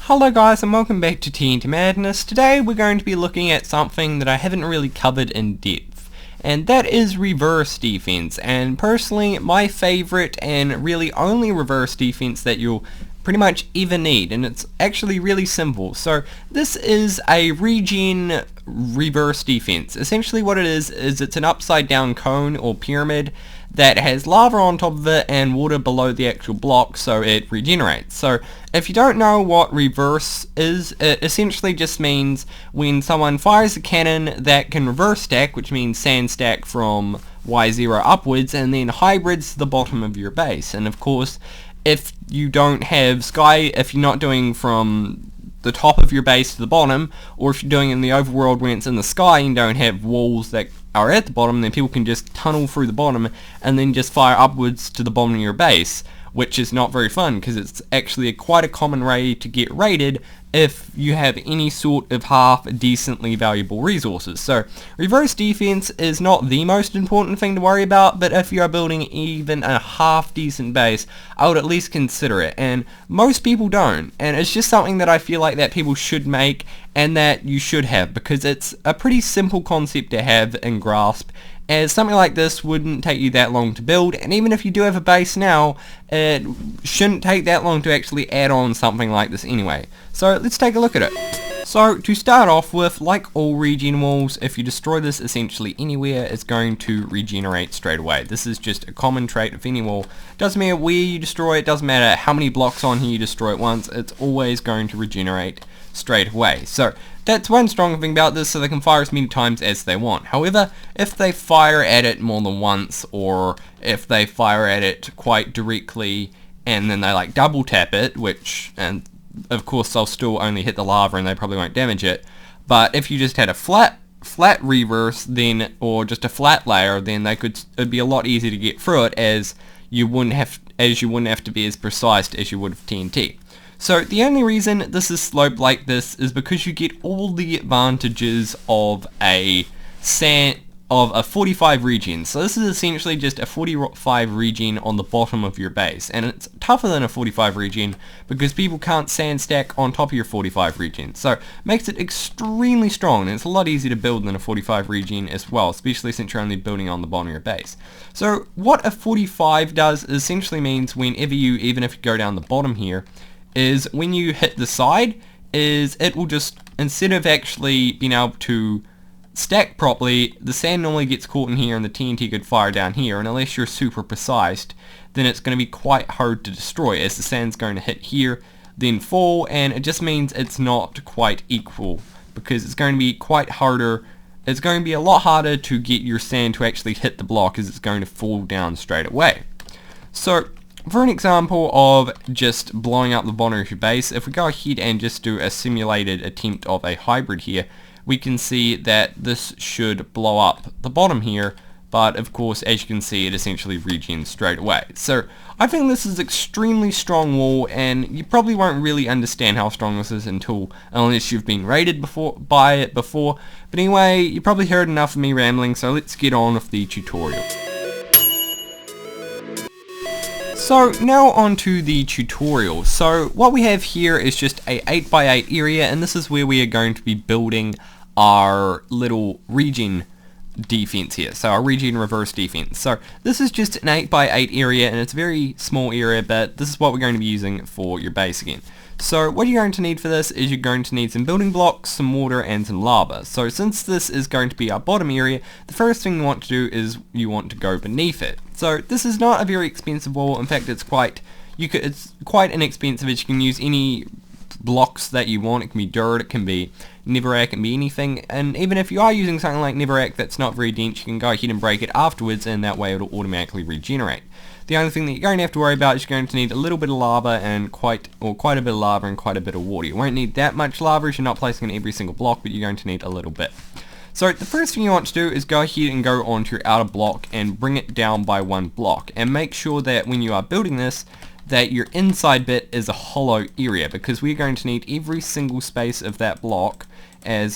Hello guys and welcome back to TNT Madness. Today we're going to be looking at something that I haven't really covered in depth, and that is reverse defense. And personally, my favorite and really only reverse defense that you'll pretty much ever need, and it's actually really simple. So this is a Regen reverse defense. Essentially what it is it's an upside down cone or pyramid that has lava on top of it and water below the actual block, so it regenerates. So if you don't know what reverse is, it essentially just means when someone fires a cannon that can reverse stack, which means sand stack from Y0 upwards, and then hybrids to the bottom of your base. And of course, if you don't have if you're not doing from the top of your base to the bottom, or if you're doing it in the overworld when it's in the sky and don't have walls that are at the bottom, then people can just tunnel through the bottom and then just fire upwards to the bottom of your base, which is not very fun because it's actually quite a common way to get raided if you have any sort of half decently valuable resources. So reverse defense is not the most important thing to worry about, but if you are building even a half decent base, I would at least consider it, and most people don't, and it's just something that I feel like that people should make and that you should have, because it's a pretty simple concept to have and grasp, as something like this wouldn't take you that long to build, and even if you do have a base now, it shouldn't take that long to actually add on something like this anyway. So let's take a look at it. So to start off with, like all regen walls, if you destroy this essentially anywhere, it's going to regenerate straight away. This is just a common trait of any wall. Doesn't matter where you destroy it, doesn't matter how many blocks on here you destroy it once, it's always going to regenerate straight away. So that's one strong thing about this, so they can fire as many times as they want. However, if they fire at it more than once, or if they fire at it quite directly and then they like double tap it, which, and of course they'll still only hit the lava and they probably won't damage it, but if you just had a flat reverse then, or just a flat layer, then it'd be a lot easier to get through it, as you wouldn't have to be as precise as you would with TNT. So the only reason this is sloped like this is because you get all the advantages of a 45 regen. So this is essentially just a 45 regen on the bottom of your base, and it's tougher than a 45 regen because people can't sand stack on top of your 45 regen. So it makes it extremely strong, and it's a lot easier to build than a 45 regen as well, especially since you're only building on the bottom of your base. So what a 45 does essentially means whenever even if you go down the bottom here, is when you hit the side, is it will just, instead of actually being able to stack properly, the sand normally gets caught in here and the TNT could fire down here, and unless you're super precise, then it's going to be quite hard to destroy, as the sand's going to hit here, then fall, and it just means it's not quite equal, because it's going to be quite harder. It's going to be a lot harder to get your sand to actually hit the block, as it's going to fall down straight away. So for an example of just blowing up the bottom of your base, if we go ahead and just do a simulated attempt of a hybrid here, we can see that this should blow up the bottom here, but of course, as you can see, it essentially regens straight away. So I think this is extremely strong wall, and you probably won't really understand how strong this is unless you've been raided by it before. But anyway, you probably heard enough of me rambling, so let's get on with the tutorial. So now on to the tutorial. So what we have here is just a 8x8 area, and this is where we are going to be building our little regen defense here. So our regen reverse defense. So this is just an 8x8 area, and it's a very small area, but this is what we're going to be using for your base again. So what you're going to need for this is you're going to need some building blocks, some water, and some lava. So since this is going to be our bottom area, the first thing you want to do is you want to go beneath it. So this is not a very expensive wall. In fact, it's quite inexpensive, as you can use any blocks that you want. It can be dirt, it can be netherrack, it can be anything, and even if you are using something like netherrack that's not very dense, you can go ahead and break it afterwards, and that way it'll automatically regenerate. The only thing that you're going to have to worry about is you're going to need a little bit of lava and quite a bit of lava and quite a bit of water. You won't need that much lava as you're not placing it in every single block, but you're going to need a little bit. So the first thing you want to do is go ahead and go onto your outer block and bring it down by one block, and make sure that when you are building this, that your inside bit is a hollow area, because we're going to need every single space of that block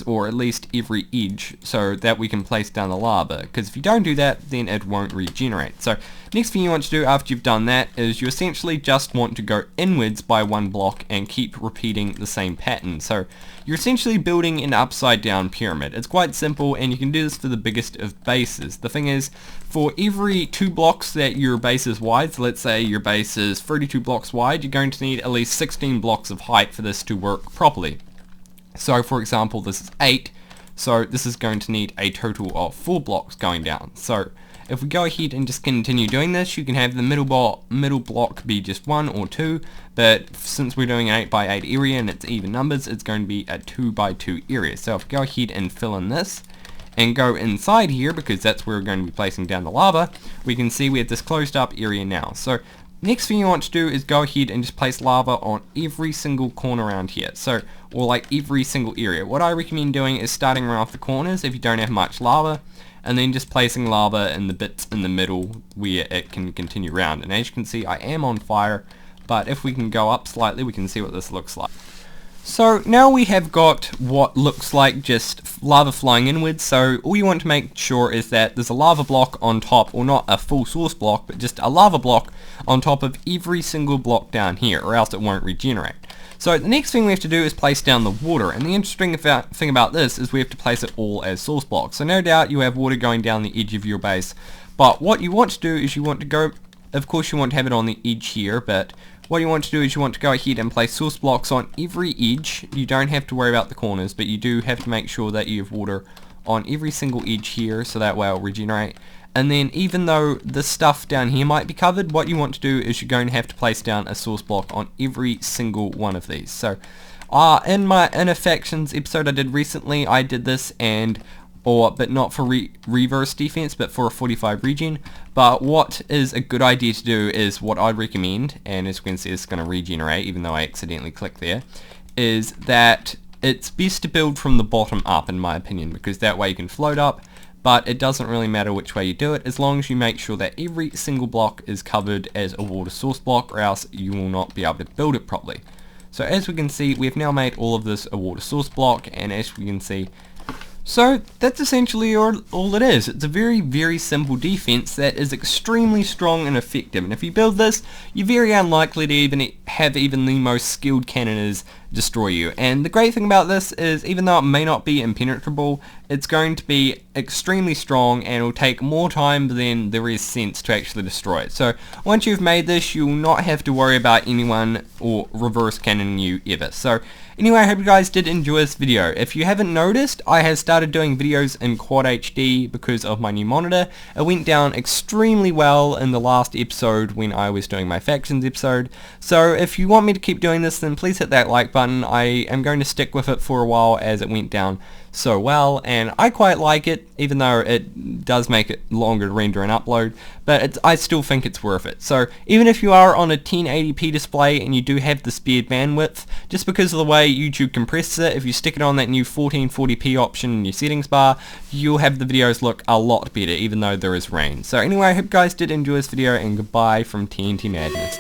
or at least every edge, so that we can place down the lava, because if you don't do that, then it won't regenerate. So next thing you want to do after you've done that is you essentially just want to go inwards by 1 block and keep repeating the same pattern. So you're essentially building an upside down pyramid. It's quite simple, and you can do this for the biggest of bases. The thing is, for every 2 blocks that your base is wide, so let's say your base is 32 blocks wide, you're going to need at least 16 blocks of height for this to work properly. So for example, this is 8, so this is going to need a total of 4 blocks going down. So if we go ahead and just continue doing this, you can have the middle block be just 1 or 2, but since we're doing an 8x8 area and it's even numbers, it's going to be a 2x2 area. So if we go ahead and fill in this, and go inside here, because that's where we're going to be placing down the lava, we can see we have this closed up area now. So next thing you want to do is go ahead and just place lava on every single corner around here, so, or like every single area. What I recommend doing is starting around off the corners if you don't have much lava, and then just placing lava in the bits in the middle where it can continue around. And as you can see, I am on fire, but if we can go up slightly, we can see what this looks like. So now we have got what looks like just lava flying inwards, so all you want to make sure is that there's a lava block on top, or not a full source block, but just a lava block on top of every single block down here, or else it won't regenerate. So the next thing we have to do is place down the water, and the interesting thing about this is we have to place it all as source blocks. So no doubt you have water going down the edge of your base, but what you want to do is you want to go, of course you want to have it on the edge here, but what you want to do is you want to go ahead and place source blocks on every edge. You don't have to worry about the corners, but you do have to make sure that you have water on every single edge here, so that way it'll regenerate. And then even though this stuff down here might be covered, what you want to do is you're going to have to place down a source block on every single one of these. So in my TMFactions episode I did recently, I did this, but not for reverse defense, but for a 45 regen. But what is a good idea to do is what I'd recommend, and as we can see it's going to regenerate even though I accidentally clicked there, is that it's best to build from the bottom up, in my opinion, because that way you can float up, but it doesn't really matter which way you do it, as long as you make sure that every single block is covered as a water source block, or else you will not be able to build it properly. So as we can see, we've now made all of this a water source block, and as we can see, so that's essentially all it is. It's a very, very simple defense that is extremely strong and effective, and if you build this, you're very unlikely to even have the most skilled cannoners destroy you. And the great thing about this is, even though it may not be impenetrable, it's going to be extremely strong, and it will take more time than there is sense to actually destroy it. So once you've made this, you'll not have to worry about anyone or reverse cannoning you ever. So anyway, I hope you guys did enjoy this video. If you haven't noticed, I have started doing videos in Quad HD because of my new monitor. It went down extremely well in the last episode when I was doing my factions episode. So if you want me to keep doing this, then please hit that like button. I am going to stick with it for a while as it went down so well, and I quite like it, even though it does make it longer to render and upload, but I still think it's worth it. So even if you are on a 1080p display and you do have the spared bandwidth, just because of the way YouTube compresses it, if you stick it on that new 1440p option in your settings bar, you'll have the videos look a lot better, even though there is rain. So anyway, I hope you guys did enjoy this video, and goodbye from TNT Madness.